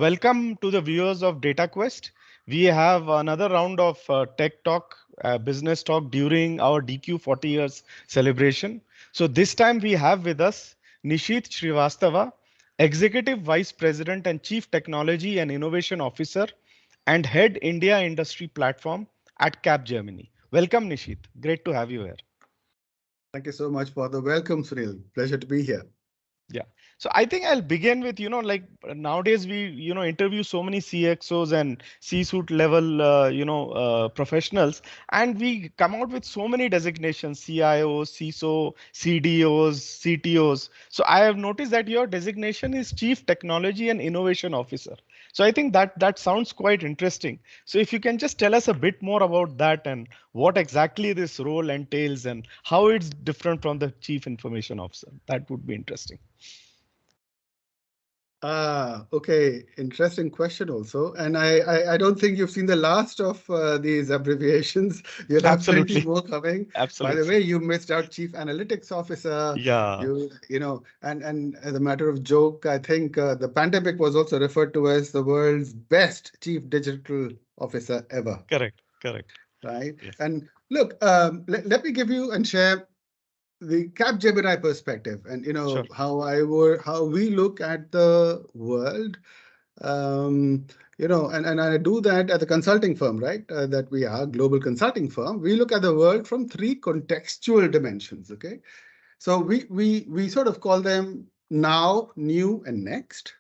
welcome to the viewers of Dataquest. We have another round of tech talk, business talk during our DQ 40 years celebration. So this time we have with us Nisheeth Srivastava, Executive Vice President and Chief Technology and Innovation Officer and Head India Industry Platform at Capgemini. Welcome, Nisheeth. Great to have you here. Thank you so much for the welcome, Sunil. Pleasure to be here. Yeah. So I think I'll begin with, like nowadays we, interview so many CXOs and C-suite level, professionals, and we come out with so many designations, CIOs, CISO, CDOs, CTOs. So I have noticed that your designation is Chief Technology and Innovation Officer. So I think that sounds quite interesting. So if you can just tell us a bit more about that and what exactly this role entails and how it's different from the Chief Information Officer, that would be interesting. Okay. Interesting question also. And I don't think you've seen the last of these abbreviations. You'll have Absolutely. plenty more coming. Absolutely. By the way, you missed out Chief Analytics Officer. Yeah. And as a matter of joke, I think the pandemic was also referred to as the world's best Chief Digital Officer ever. Correct. Right. Yes. And look, let me give you and share the Capgemini perspective, and Sure. how we look at the world, and I do that at the consulting firm, right? That we are a global consulting firm. We look at the world from three contextual dimensions. Okay, so we sort of call them now, new, and next.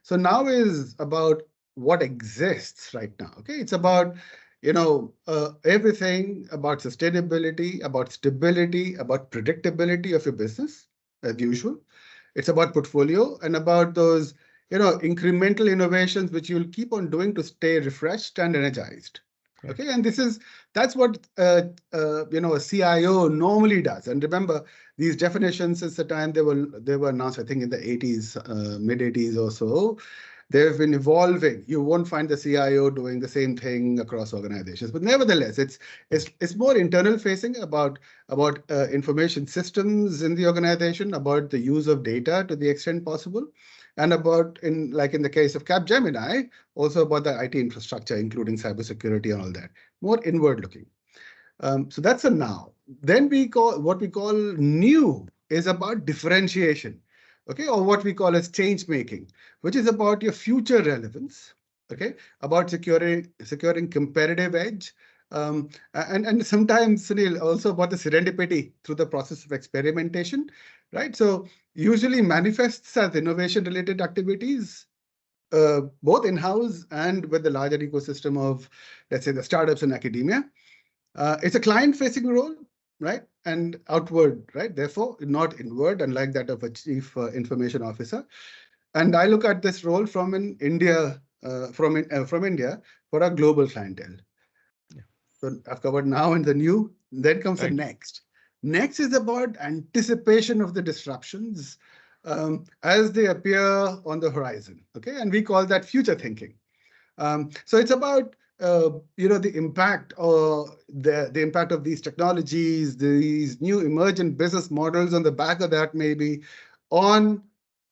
So now is about what exists right now. Okay, it's about everything about sustainability, about stability, about predictability of your business as usual. It's about portfolio and about those, incremental innovations which you'll keep on doing to stay refreshed and energized. Right. Okay, and that's what a CIO normally does. And remember, these definitions since the time they were announced, I think in the 80s, mid 80s or so. They've been evolving. You won't find the CIO doing the same thing across organizations, but nevertheless, it's more internal facing about information systems in the organization, about the use of data to the extent possible, and about in the case of Capgemini, also about the IT infrastructure, including cybersecurity and all that. More inward looking. So that's a now. Then what we call new is about differentiation. Okay, or what we call as change making, which is about your future relevance. Okay, about securing competitive edge, and sometimes, Sunil, also about the serendipity through the process of experimentation, right? So usually manifests as innovation related activities, both in-house and with the larger ecosystem of, let's say, the startups and academia. It's a client-facing role, right? And outward, right? Therefore, not inward, unlike that of a chief information officer. And I look at this role from India for a global clientele. Yeah. So I've covered now and the new. Then comes the next. Next is about anticipation of the disruptions as they appear on the horizon. Okay, and we call that future thinking. So it's about the impact or the impact of these technologies, these new emergent business models on the back of that, maybe on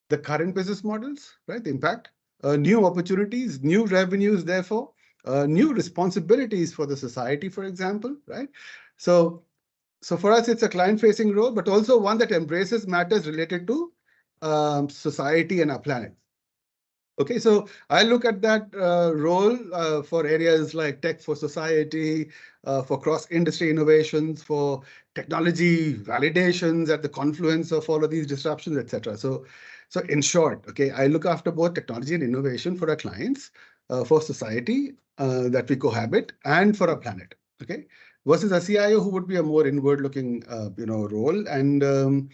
the current business models, right? The impact, new opportunities, new revenues, therefore, new responsibilities for the society, for example, right? So for us, it's a client-facing role, but also one that embraces matters related to society and our planet. Okay, so I look at that role for areas like tech for society, for cross-industry innovations, for technology validations at the confluence of all of these disruptions, etc. So in short, okay, I look after both technology and innovation for our clients, for society that we cohabit, and for our planet. Okay, versus a CIO who would be a more inward-looking, role and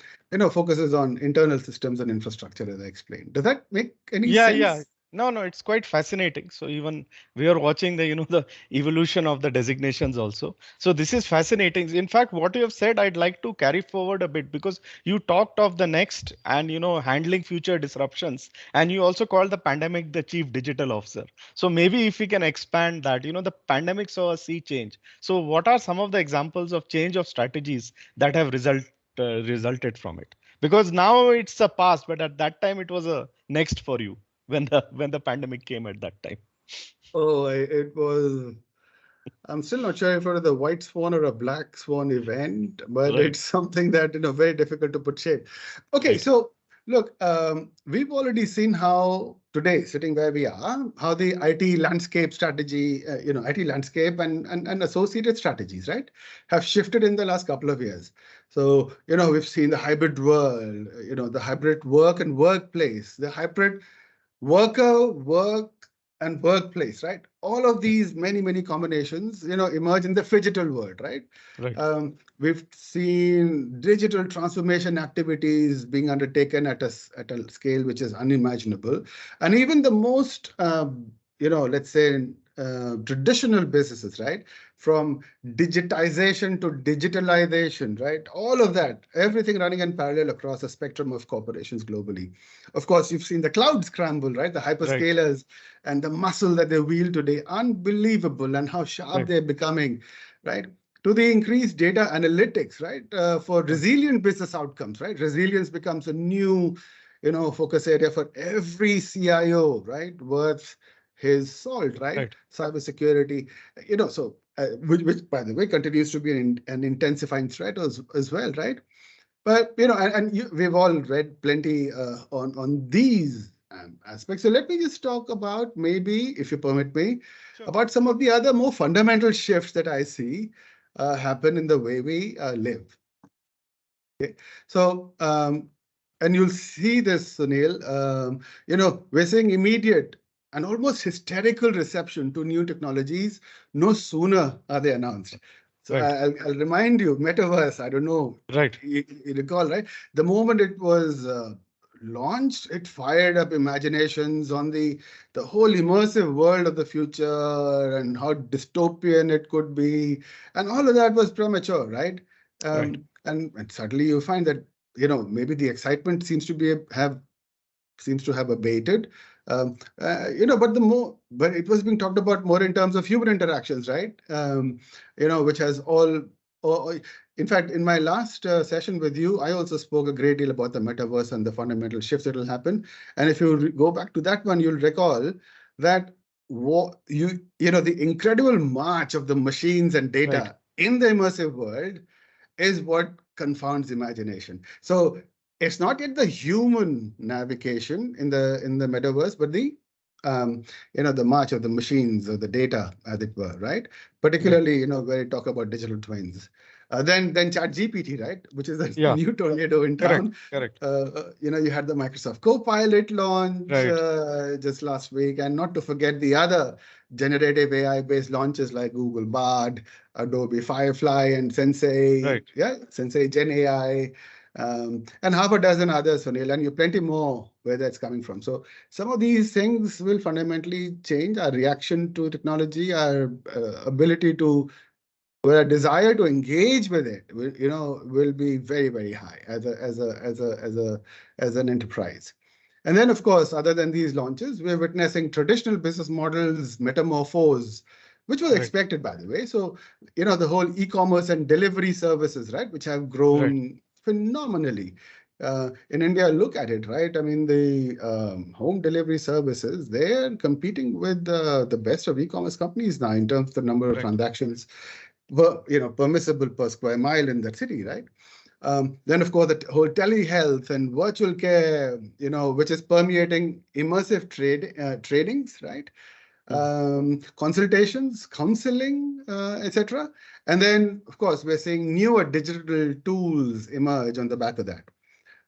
focuses on internal systems and infrastructure, as I explained. Does that make any sense? Yeah. No, it's quite fascinating. So even we are watching the evolution of the designations also. So this is fascinating. In fact, what you have said, I'd like to carry forward a bit because you talked of the next and handling future disruptions, and you also called the pandemic the chief digital officer. So maybe if we can expand that, the pandemic saw a sea change. So what are some of the examples of change of strategies that have resulted from it? Because now it's a past, but at that time it was a next for you when the pandemic came at that time. Oh, it was. I'm still not sure if it was a white swan or a black swan event, but Right, it's something that, very difficult to put shape. Okay, right, so look, we've already seen how today, sitting where we are, how the IT landscape strategy, IT landscape and associated strategies, right, have shifted in the last couple of years. So, we've seen the hybrid world, the hybrid work and workplace, the hybrid worker, work, and workplace, right? All of these many combinations, emerge in the phygital world, right? right, We've seen digital transformation activities being undertaken at a scale which is unimaginable, and even the most, let's say, traditional businesses, right? From digitization to digitalization, right? All of that, everything running in parallel across a spectrum of corporations globally. Of course, you've seen the cloud scramble, right? The right, hyperscalers and the muscle that they wield today, unbelievable, and how sharp right, they're becoming, right? To the increased data analytics, right? For right, resilient business outcomes, right? Resilience becomes a new, focus area for every CIO, right? Worth his salt, right? right, Cybersecurity, which by the way continues to be an intensifying threat as well, right? But we've all read plenty on these aspects. So let me just talk about, maybe, if you permit me, sure, about some of the other more fundamental shifts that I see happen in the way we live. Okay, so and you'll see this, Sunil. We're seeing immediate and almost hysterical reception to new technologies. No sooner are they announced. So right, I'll remind you, Metaverse. I don't know, right, you recall, right? The moment it was launched, it fired up imaginations on the whole immersive world of the future and how dystopian it could be, and all of that was premature, right? right, And suddenly you find that, maybe the excitement seems to have abated. But it was being talked about more in terms of human interactions, right? Which has in fact, in my last session with you, I also spoke a great deal about the metaverse and the fundamental shifts that will happen. And if you go back to that one, you'll recall that the incredible march of the machines and right, data in the immersive world is what confounds imagination. So it's not yet the human navigation in the metaverse, but the march of the machines or the data, as it were, right? right. Particularly, where you talk about digital twins. Then ChatGPT, right, which is a Yeah, new tornado in correct, town. correct. You had the Microsoft Copilot launch Right, just last week, and not to forget the other generative AI-based launches like Google Bard, Adobe Firefly, and right, Sensei Gen AI, and half a dozen others, Sunil, and you plenty more where that's coming from. So some of these things will fundamentally change our reaction to technology, our ability to, or a desire to engage with it, will be very high as an enterprise. And then, of course, other than these launches, we're witnessing traditional business models metamorphose, which was right, expected, by the way. So, the whole e-commerce and delivery services, right, which have right, grown phenomenally. In India, look at it, right? I mean, the home delivery services, they're competing with the best of e-commerce companies now in terms of the number of right, transactions permissible per square mile in that city, right? Then, of course, the whole telehealth and virtual care, which is permeating immersive tradings, right? mm, Consultations, counseling, etc. And then, of course, we're seeing newer digital tools emerge on the back of that.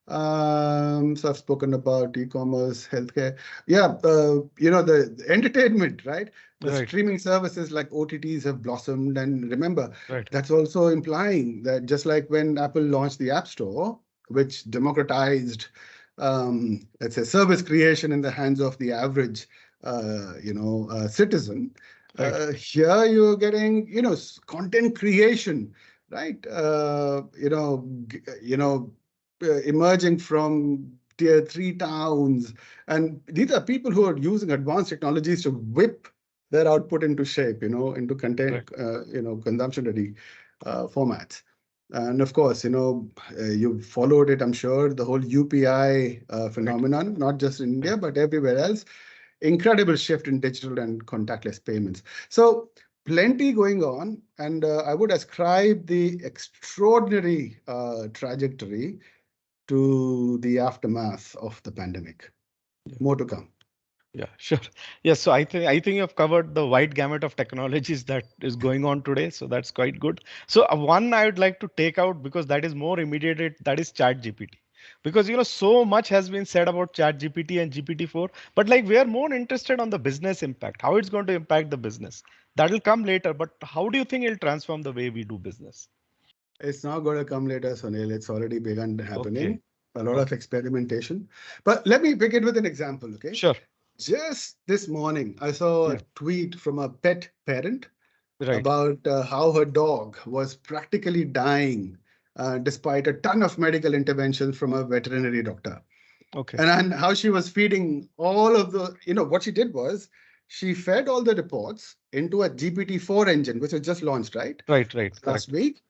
So I've spoken about e-commerce, healthcare. Yeah, the entertainment, right? The right, streaming services like OTTs have blossomed. And remember, right, that's also implying that just like when Apple launched the App Store, which democratized, let's say, service creation in the hands of the average, citizen, right, here you're getting, content creation, right? Emerging from tier 3 towns. And these are people who are using advanced technologies to whip their output into shape, into right, content, consumption ready formats. And of course, you've followed it, I'm sure, the whole UPI Right. phenomenon, not just in India, Right. but everywhere else. Incredible shift in digital and contactless payments. So plenty going on, and I would ascribe the extraordinary trajectory to the aftermath of the pandemic. Yeah. More to come. Yeah, sure. Yes, so I think you've covered the wide gamut of technologies that is going on today. So that's quite good. So one I would like to take out because that is more immediate, that is ChatGPT. Because so much has been said about ChatGPT and GPT-4, but like we are more interested on the business impact, how it's going to impact the business. That will come later, but how do you think it'll transform the way we do business? It's not going to come later, Sunil. It's already begun Okay. happening. A lot of Okay. experimentation. But let me begin with an example, okay? Sure. Just this morning, I saw a Yeah. tweet from a pet parent Right. about how her dog was practically dying despite a ton of medical interventions from a veterinary doctor. Okay. And how she was feeding all of what she did was she fed all the reports into a GPT-4 engine, which was just launched, right? Right. Right. Last Correct. week.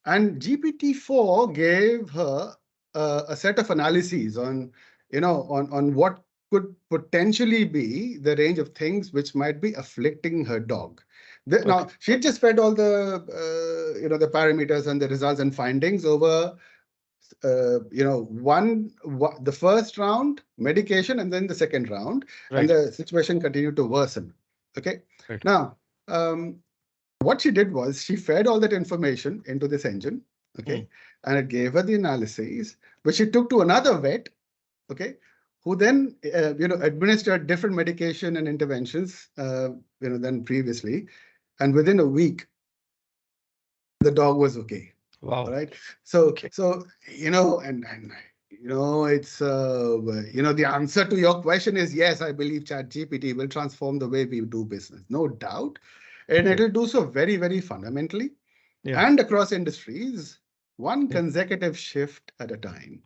And GPT-4 gave her a set of analyses on what could potentially be the range of things which might be afflicting her dog. Okay. Now, she had just fed all the parameters and the results and findings over, the first round medication and then the second round, and Right. the situation continued to worsen. Okay. Right. Now, what she did was she fed all that information into this engine, Mm. okay, and it gave her the analyses, which she took to another vet, okay, who then administered different medication and interventions, than previously, and within a week the dog was okay. All Wow. right. So Okay. so and it's the answer to your question is yes. I believe ChatGPT will transform the way we do business, no doubt, and Right. it'll do so very, very fundamentally Yeah. and across industries, one Yeah. consecutive shift at a time.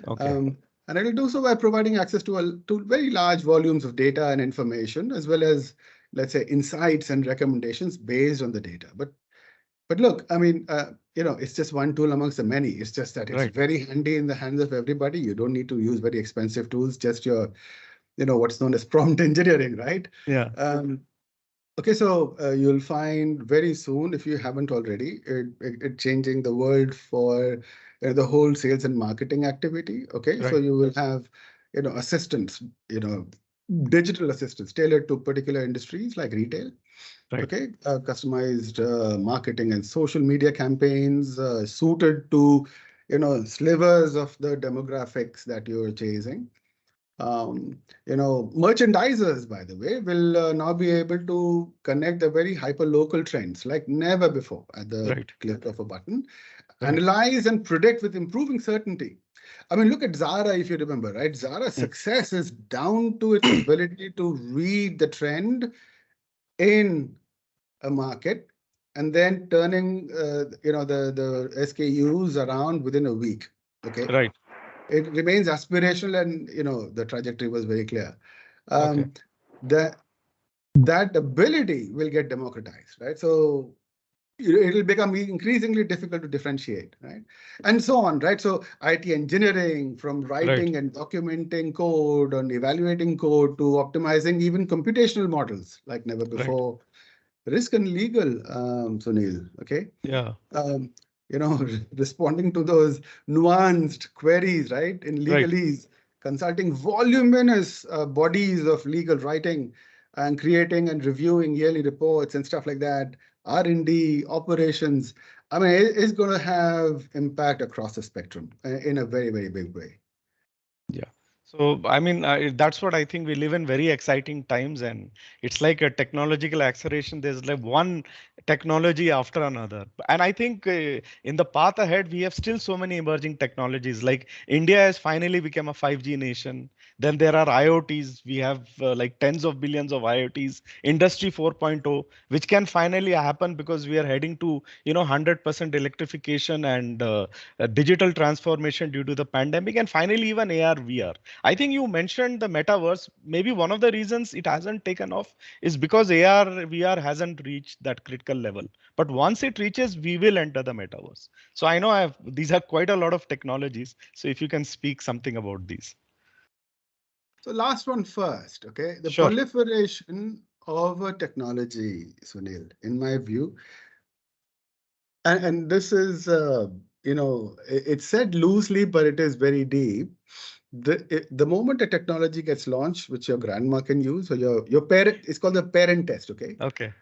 Okay. Um, and it'll do so by providing access to very large volumes of data and information, as well as, let's say, insights and recommendations based on the data. But look, I mean, it's just one tool amongst the many. It's just that it's Right. very handy in the hands of everybody. You don't need to use very expensive tools, just what's known as prompt engineering, right? Yeah. Um, Okay, so you'll find very soon, if you haven't already, it changing the world for the whole sales and marketing activity. Okay, so Right. you will have, assistants, digital assistants tailored to particular industries like retail. Right. Okay, customized marketing and social media campaigns suited to, slivers of the demographics that you're chasing. Merchandisers, by the way, will now be able to connect the very hyper-local trends like never before at the Right. click of a button, Right. analyze and predict with improving certainty. I mean, look at Zara, if you remember, right? Zara's Mm. success is down to its ability to read the trend in a market and then turning, the SKUs around within a week. Okay, Right. it remains aspirational, and the trajectory was very clear. Okay. Um, that that ability will get democratized, right? So it'll become increasingly difficult to differentiate, right? And so on, right? So IT engineering, from Right. writing and documenting code and evaluating code to optimizing even computational models like never Right. before. Risk and legal, Sunil, okay? Yeah. um, responding to those nuanced queries, right, in Right. legalese, consulting voluminous bodies of legal writing, and creating and reviewing yearly reports and stuff like that. R&D, operations. I mean, it's going to have impact across the spectrum in a very, very big way. Yeah. So, I mean, that's what I think. We live in very exciting times, and it's like a technological acceleration. There's like one technology after another. And I think in the path ahead, we have still so many emerging technologies. Like India has finally become a 5G nation. Then there are IoTs. We have like tens of billions of IoTs. Industry 4.0, which can finally happen because we are heading to, 100% electrification and digital transformation due to the pandemic, and finally even AR VR. I think you mentioned the metaverse. Maybe one of the reasons it hasn't taken off is because AR, VR hasn't reached that critical level. But once it reaches, we will enter the metaverse. So I know these are quite a lot of technologies. So if you can speak something about these. So last one first, okay? The Sure. proliferation of a technology, Sunil, in my view, and this is, it's said loosely, but it is very deep. The moment a technology gets launched, which your grandma can use, or your parent, it's called the parent test, okay? Okay.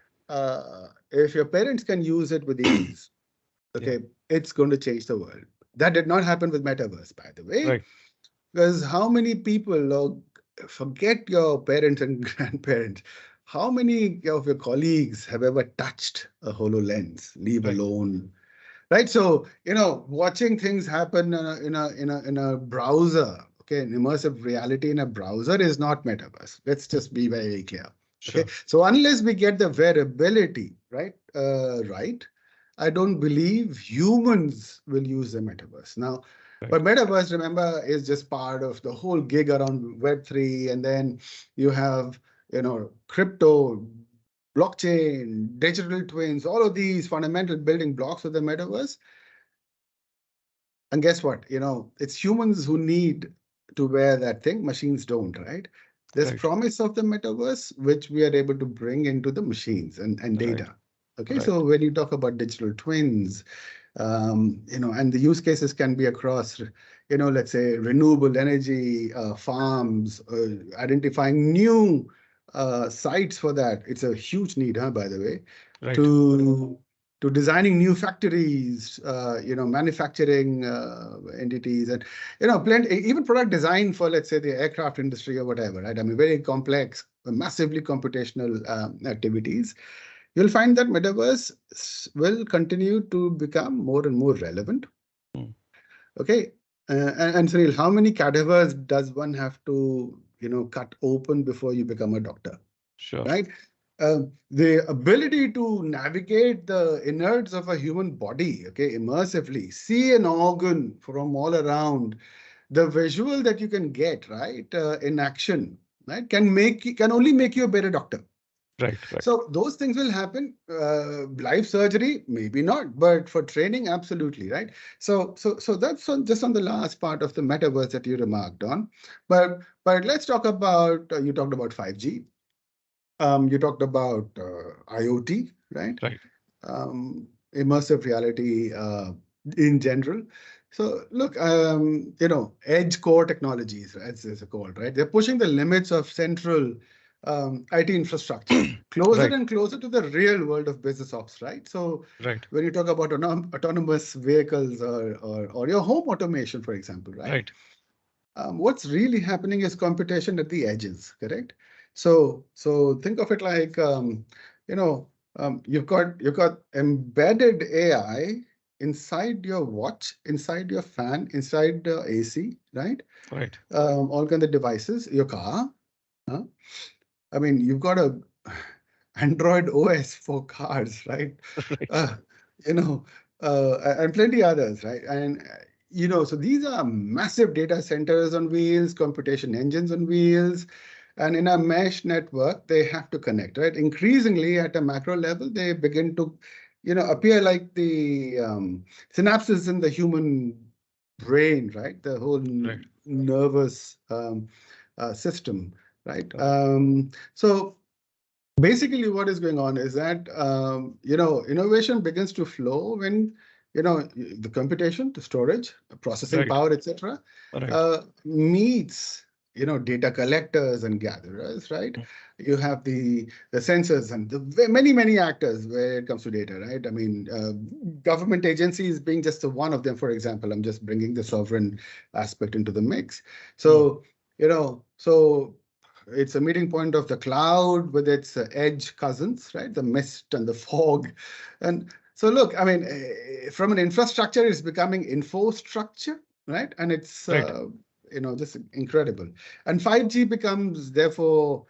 If your parents can use it with ease, Yeah. okay, it's going to change the world. That did not happen with Metaverse, by the way, Right. because how many people, forget your parents and grandparents, how many of your colleagues have ever touched a HoloLens, leave Right. alone, right? So, watching things happen in a browser, okay, an immersive reality in a browser is not Metaverse. Let's just be very clear. Okay, Sure. so unless we get the wearability right, I don't believe humans will use the metaverse. Now, Right. but metaverse, remember, is just part of the whole gig around Web3, and then you have, crypto, blockchain, digital twins, all of these fundamental building blocks of the metaverse. And guess what? It's humans who need to wear that thing. Machines don't, right? There's Right. promise of the metaverse, which we are able to bring into the machines and Right. data. Okay, Right. so when you talk about digital twins, and the use cases can be across, let's say renewable energy farms, identifying new sites for that. It's a huge need, by the way, Right. to designing new factories, manufacturing entities, and plenty, even product design for, let's say, the aircraft industry or whatever, right? I mean, very complex, massively computational activities. You'll find that metaverse will continue to become more and more relevant. Mm. Okay, and Sunil, how many cadavers does one have to cut open before you become a doctor? Sure. Right? The ability to navigate the innards of a human body, okay, immersively, see an organ from all around, the visual that you can get, right, in action, right, can only make you a better doctor. Right. Right. So those things will happen. Live surgery, maybe not, but for training, absolutely, right? So that's just on the last part of the metaverse that you remarked on. But let's talk about, you talked about 5G. You talked about IoT, right? Right. Immersive reality in general. So look, edge core technologies, as it's called, right? They're pushing the limits of central IT infrastructure closer Right. and closer to the real world of business ops, right? So Right. when you talk about autonomous vehicles or your home automation, for example, right? Right. What's really happening is computation at the edges, correct? So think of it like, you've got embedded AI inside your watch, inside your fan, inside the AC, right? Right. All kind of devices, your car. Huh? I mean, you've got a Android OS for cars, right? Right. Uh, you know, and plenty others, right? And so these are massive data centers on wheels, computation engines on wheels, and in a mesh network, they have to connect, right? Increasingly, at a macro level, they begin to, appear like the synapses in the human brain, right? The whole Right. nervous system, right? Correct. So basically, what is going on is that innovation begins to flow when the computation, the storage, the processing Right. power, etc., Right. meets data collectors and gatherers, right? Mm. You have the sensors and the many actors where it comes to data, right? I mean, government agencies being just one of them. For example, I'm just bringing the sovereign aspect into the mix. Mm. So so it's a meeting point of the cloud with its edge cousins, right? The mist and the fog. And so, look, I mean, from an infrastructure, it's becoming infrastructure, right? And it's, Right. just incredible. And 5G becomes, therefore,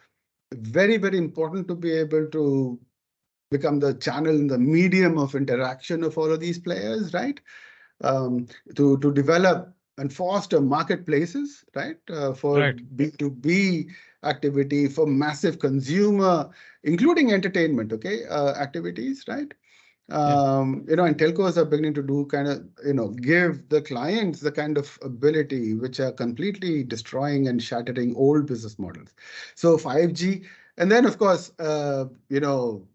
very, very important to be able to become the channel and the medium of interaction of all of these players, right? To develop and foster marketplaces, right, for Right. B2B activity, for massive consumer, including entertainment, okay, activities, right? Yeah. And telcos are beginning to do kind of, give the clients the kind of ability which are completely destroying and shattering old business models. So 5G, and then of course, uh, you know,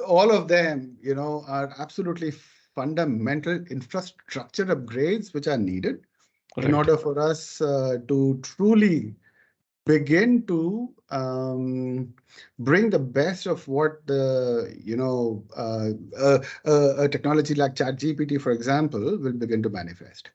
all of them, are absolutely fundamental infrastructure upgrades which are needed in Right. order for us to truly begin to bring the best of what a technology like ChatGPT, for example, will begin to manifest.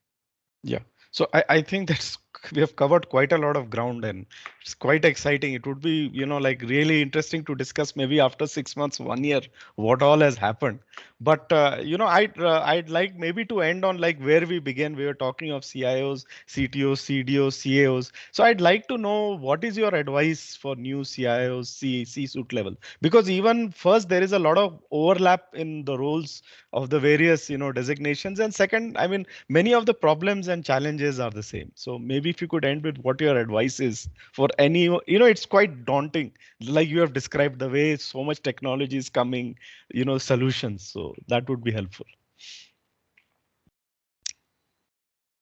Yeah. So I think that's we have covered quite a lot of ground and it's quite exciting. It would be, like really interesting to discuss maybe after 6 months, 1 year, what all has happened. But I'd like maybe to end on like where we began. We were talking of CIOs, CTOs, CDOs, CAOs. So I'd like to know what is your advice for new CIOs, C-suite level? Because even first there is a lot of overlap in the roles of the various, designations. And second, I mean, many of the problems and challenges are the same. So maybe if you could end with what your advice is for any, it's quite daunting, like you have described the way so much technology is coming, solutions. So that would be helpful.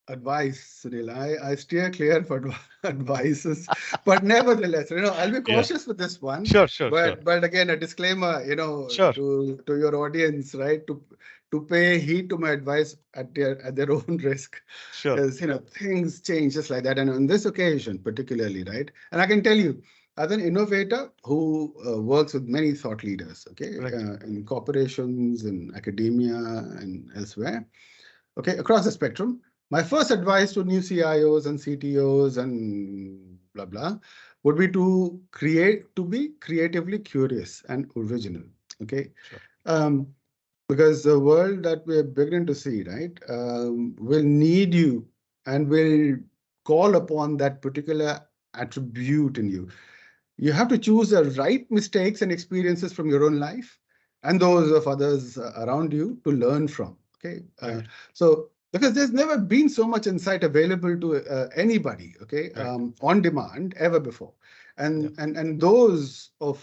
Advice, Sunil. I steer clear for advices, but nevertheless, I'll be Yeah. cautious with this one. Sure, sure, sure. But again, a disclaimer, Sure, to your audience, right, to pay heed to my advice at their own risk, sure. because things change just like that, and on this occasion particularly, right. And I can tell you, as an innovator who works with many thought leaders, okay, Right, in corporations, in academia, and elsewhere, okay, across the spectrum. My first advice to new CIOs and CTOs and blah blah would be to be creatively curious and original. Okay, sure. um, because the world that we're beginning to see, right, will need you and will call upon that particular attribute in you. You have to choose the right mistakes and experiences from your own life and those of others around you to learn from. Okay, Right, so because there's never been so much insight available to anybody, okay, right. on demand ever before, Yeah, and those of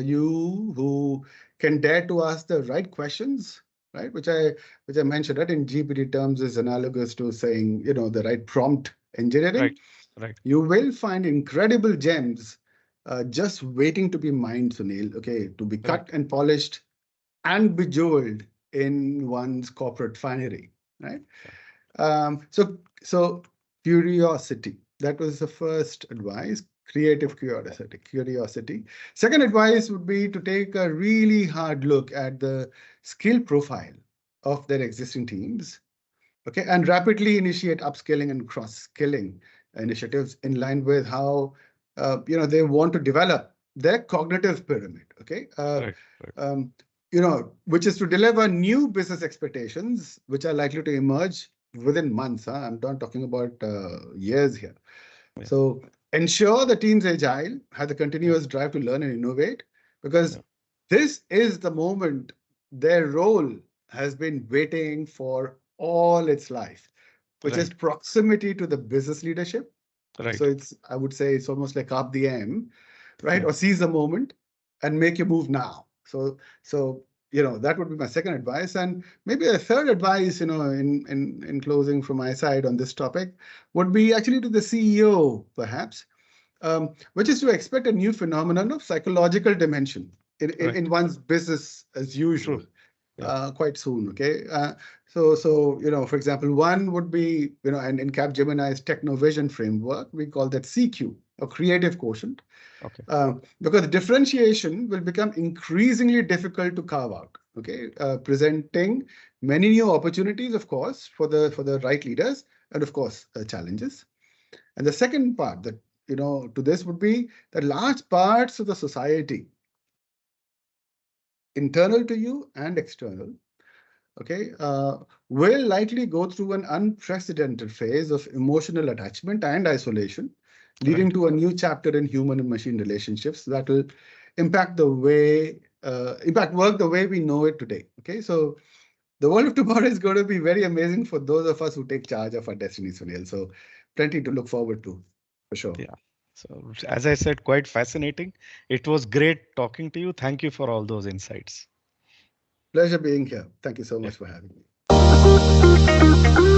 you who can dare to ask the right questions, right, which I mentioned, right, in GPT terms is analogous to saying, the right prompt right, engineering. right, You will find incredible gems just waiting to be mined, Sunil, okay, to be right. cut and polished and bejeweled in one's corporate finery, right? Yeah, So curiosity. That was the first advice. Creative curiosity. Curiosity. Second advice would be to take a really hard look at the skill profile of their existing teams. Okay, and rapidly initiate upskilling and cross-skilling initiatives in line with how they want to develop their cognitive pyramid. Okay, right, right. which is to deliver new business expectations, which are likely to emerge within months. Huh? I'm not talking about years here. Yeah, So ensure the team's agile, has a yeah, continuous drive to learn and innovate, because yeah. this is the moment their role has been waiting for all its life, which is Right, proximity to the business leadership. So right. I would say it's almost like up the M, right? Yeah, Or seize the moment and make your move now. So that would be my second advice. And maybe a third advice, in closing from my side on this topic, would be actually to the CEO, perhaps, which is to expect a new phenomenon of psychological dimension in right. one's business as True. usual Yeah, quite soon. Okay, so for example, one would be, and in Capgemini's Technovision framework, we call that CQ, or creative quotient, okay. because differentiation will become increasingly difficult to carve out. Okay, presenting many new opportunities, of course, for the right leaders, and of course challenges. And the second part that to this would be that large parts of the society, internal to you and external, okay, will likely go through an unprecedented phase of emotional attachment and isolation, leading Right, to a new chapter in human and machine relationships that will impact work the way we know it today. Okay, so The world of tomorrow is going to be very amazing for those of us who take charge of our destiny, Sunil. So plenty to look forward to, for sure. Yeah. So as I said, quite fascinating. It was great talking to you. Thank you for all those insights. Pleasure being here. Thank you so Yeah. much for having me.